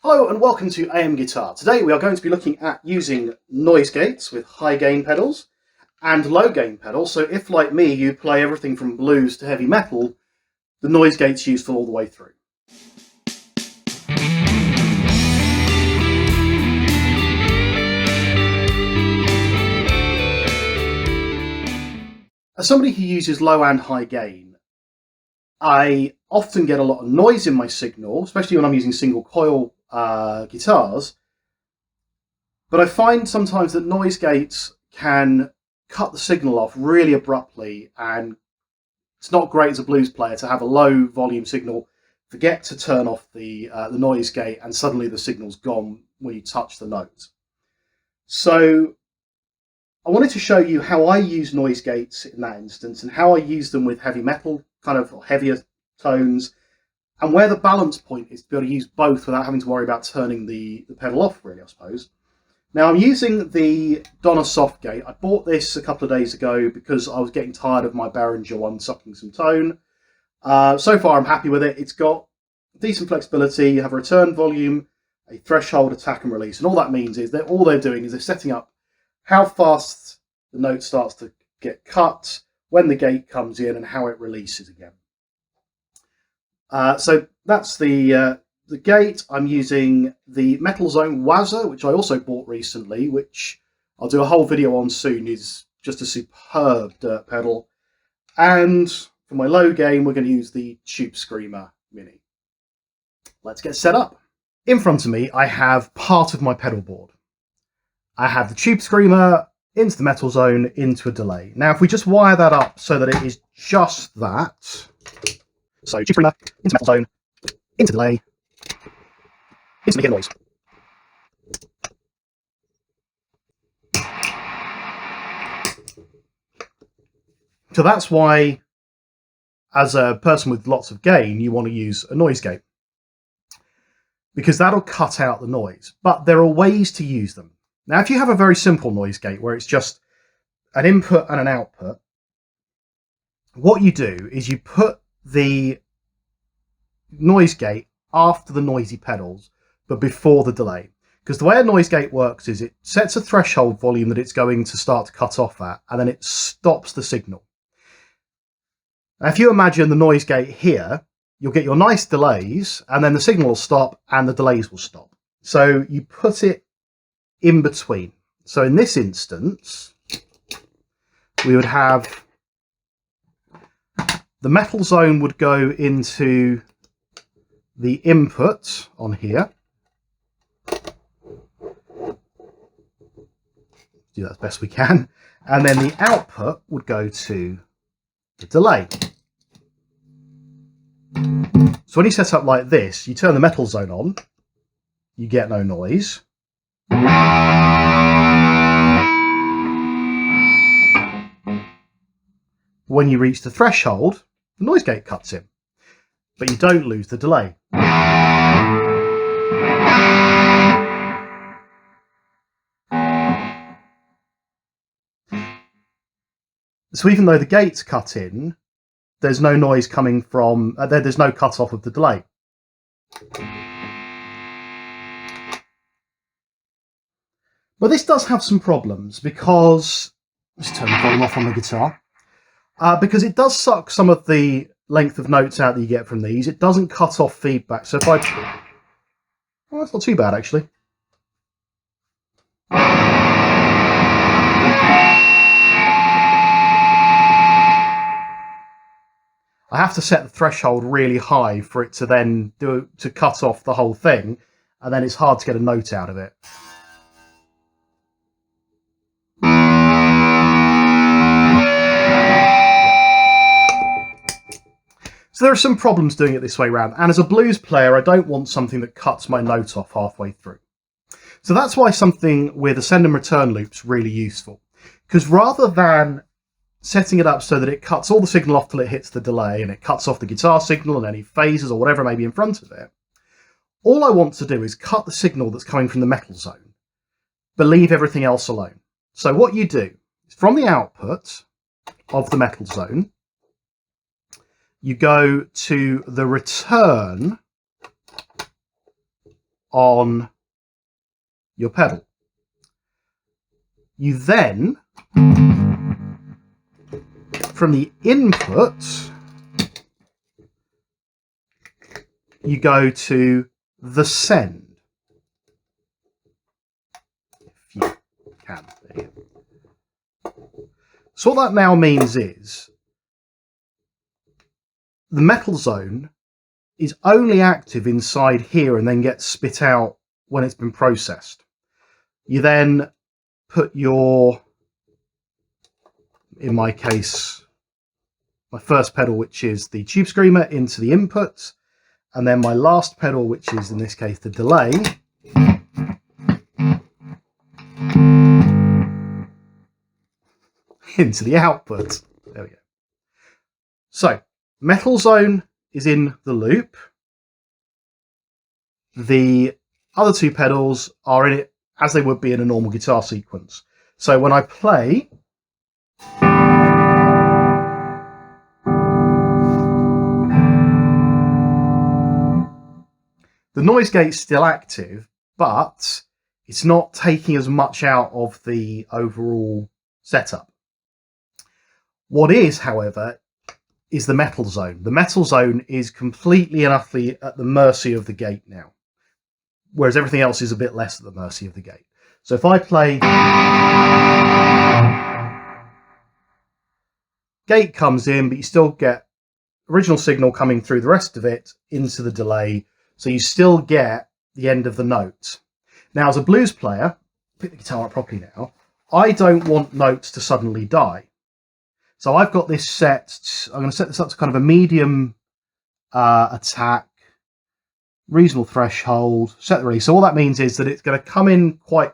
Hello and welcome to AM Guitar. Today we are going to be looking at using noise gates with high gain pedals and low gain pedals. So if, like me, you play everything from blues to heavy metal, the noise gate's useful all the way through. As somebody who uses low and high gain, I often get a lot of noise in my signal, especially when I'm using single coil guitars. But I find sometimes that noise gates can cut the signal off really abruptly, and it's not great as a blues player to have a low volume signal, forget to turn off the noise gate, and suddenly the signal's gone when you touch the note. So I wanted to show you how I use noise gates in that instance and how I use them with heavy metal, kind of heavier tones, and where the balance point is to be able to use both without having to worry about turning the pedal off, really, I suppose. Now I'm using the Donna Soft Gate. I bought this a couple of days ago because I was getting tired of my Behringer one sucking some tone. So far I'm happy with it. It's got decent flexibility. You have a return volume, a threshold, attack and release, and all that means is that all they're doing is they're setting up how fast the note starts to get cut, when the gate comes in, and how it releases again. So that's the gate. I'm using the Metal Zone Wazzer, which I also bought recently, which I'll do a whole video on soon. Is just a superb dirt pedal. And for my low gain, we're going to use the Tube Screamer Mini. Let's get set up. In front of me, I have part of my pedal board. I have the Tube Screamer into the Metal Zone into a delay. Now, if we just wire that up so that it is just that, so Tube Screamer into Metal Zone, into delay, instantly hear noise. So that's why, as a person with lots of gain, you want to use a noise gate, because that'll cut out the noise. But there are ways to use them. Now, if you have a very simple noise gate where it's just an input and an output, what you do is you put the noise gate after the noisy pedals, but before the delay. Because the way a noise gate works is it sets a threshold volume that it's going to start to cut off at, and then it stops the signal. Now, if you imagine the noise gate here, you'll get your nice delays, and then the signal will stop and the delays will stop. So you put it in between. So in this instance, we would have the Metal Zone would go into the input on here. Do that as best we can. And then the output would go to the delay. So when you set up like this, you turn the Metal Zone on, you get no noise. When you reach the threshold, the noise gate cuts in, but you don't lose the delay. So even though the gate's cut in, there's no noise coming from, there's no cut off of the delay. But this does have some problems because, let's turn the volume off on the guitar, because it does suck some of the length of notes out that you get from these. It doesn't cut off feedback. So if I, well, that's not too bad actually. I have to set the threshold really high for it to then to cut off the whole thing, and then it's hard to get a note out of it. So there are some problems doing it this way around, and as a blues player, I don't want something that cuts my note off halfway through. So that's why something with a send and return loop's really useful, because rather than setting it up so that it cuts all the signal off till it hits the delay and it cuts off the guitar signal and any phases or whatever may be in front of it, all I want to do is cut the signal that's coming from the Metal Zone, but leave everything else alone. So what you do is from the output of the Metal Zone, you go to the return on your pedal. You then, from the input, you go to the send. If you can. There you go. So what that now means is the metal zone is only active inside here and then gets spit out when it's been processed. You then put your, in my case, my first pedal, which is the tube screamer, into the input, and then my last pedal, which is in this case the delay, into the output. There we go. So, metal zone is in the loop. The other two pedals are in it as they would be in a normal guitar sequence. So when I play, the noise gate's still active, but it's not taking as much out of the overall setup. What is, however, is the metal zone. The metal zone is completely and utterly at the mercy of the gate now, whereas everything else is a bit less at the mercy of the gate. So if I play, gate comes in, but you still get original signal coming through the rest of it into the delay, so you still get the end of the note. Now, as a blues player, pick the guitar up properly now, I don't want notes to suddenly die. So I've got this set, I'm going to set this up to kind of a medium attack, reasonable threshold, set the release. So all that means is that it's going to come in quite,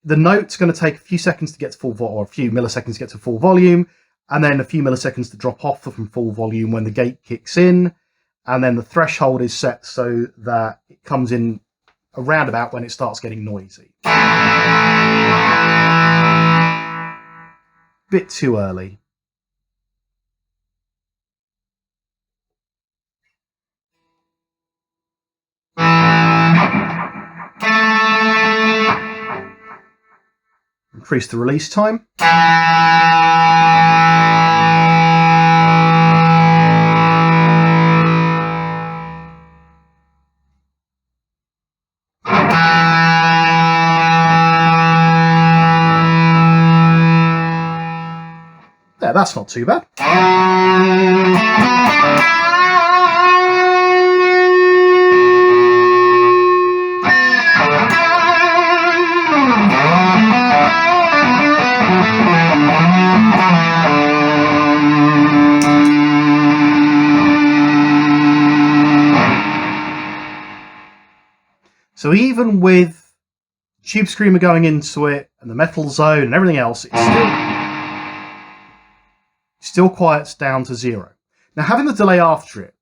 the note's going to take a few seconds to get to full volume, or a few milliseconds to get to full volume, and then a few milliseconds to drop off from full volume when the gate kicks in, and then the threshold is set so that it comes in around about when it starts getting noisy. Bit too early. Increase the release time. There, that's not too bad. So even with Tube Screamer going into it and the metal zone and everything else, it's still quiets down to 0. Now, having the delay after it,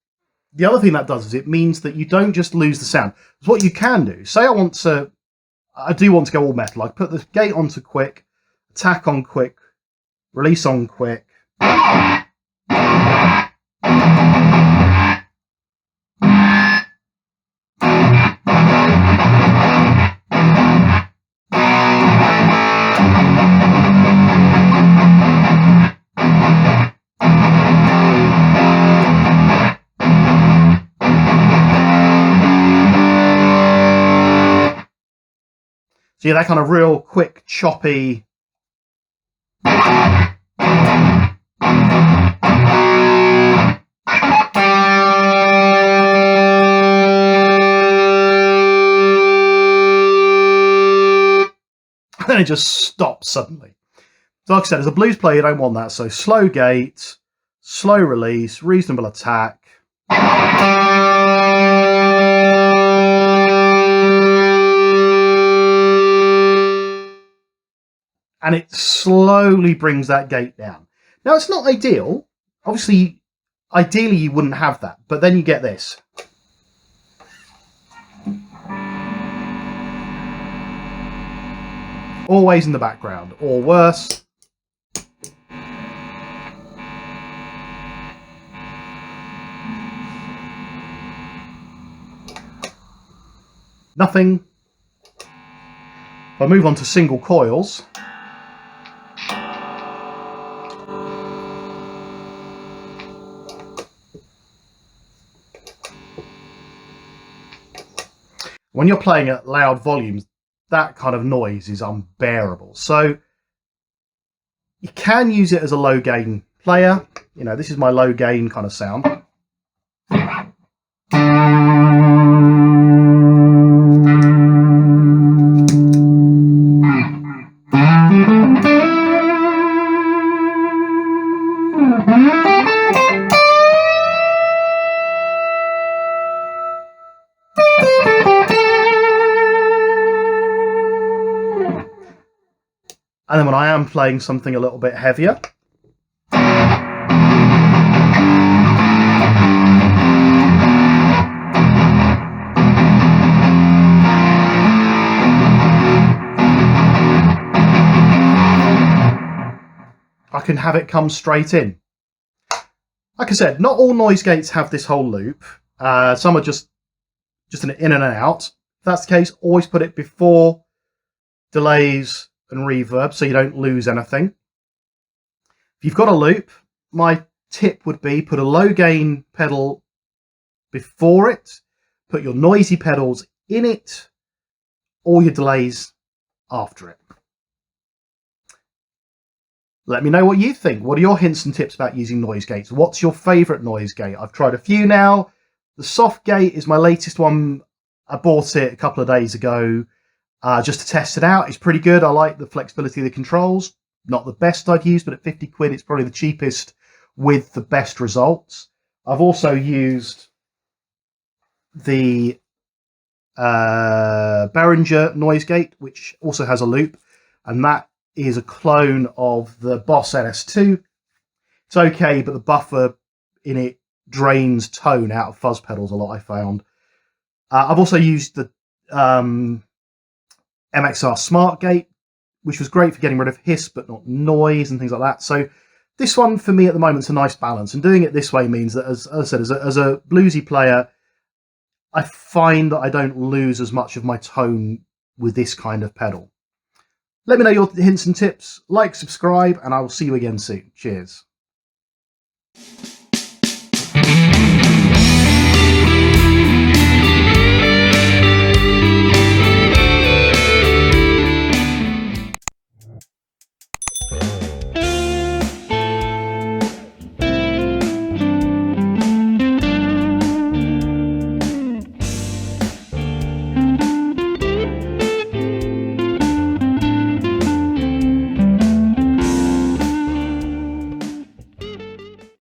the other thing that does is it means that you don't just lose the sound. It's what you can do. Say I do want to go all metal. I put the gate onto quick, attack on quick, release on quick. So yeah, that kind of real quick, choppy. And then it just stops suddenly. So like I said, as a blues player, you don't want that. So slow gate, slow release, reasonable attack. And it slowly brings that gate down. Now, it's not ideal. Obviously, ideally you wouldn't have that, but then you get this. Always in the background, or worse. nothing. If I move on to single coils, when you're playing at loud volumes, that kind of noise is unbearable. So you can use it as a low gain player. You know, this is my low gain kind of sound. And then when I am playing something a little bit heavier, I can have it come straight in. Like I said, not all noise gates have this whole loop. Some are just an in and out. If that's the case, always put it before delays and reverb so you don't lose anything. If you've got a loop, my tip would be put a low gain pedal before it, put your noisy pedals in it, or your delays after it. Let me know what you think. What are your hints and tips about using noise gates? What's your favourite noise gate? I've tried a few now. The soft gate is my latest one. I bought it a couple of days ago just to test it out. It's pretty good. I like the flexibility of the controls. Not the best I've used, but at 50 quid, it's probably the cheapest with the best results. I've also used the Behringer noise gate, which also has a loop, and that is a clone of the Boss NS2. It's okay, but the buffer in it drains tone out of fuzz pedals a lot, I found. I've also used the MXR Smart Gate, which was great for getting rid of hiss but not noise and things like that. So this one for me at the moment is a nice balance, and doing it this way means that, as I said, as a bluesy player, I find that I don't lose as much of my tone with this kind of pedal. Let me know your hints and tips, like, subscribe, and I will see you again soon. Cheers.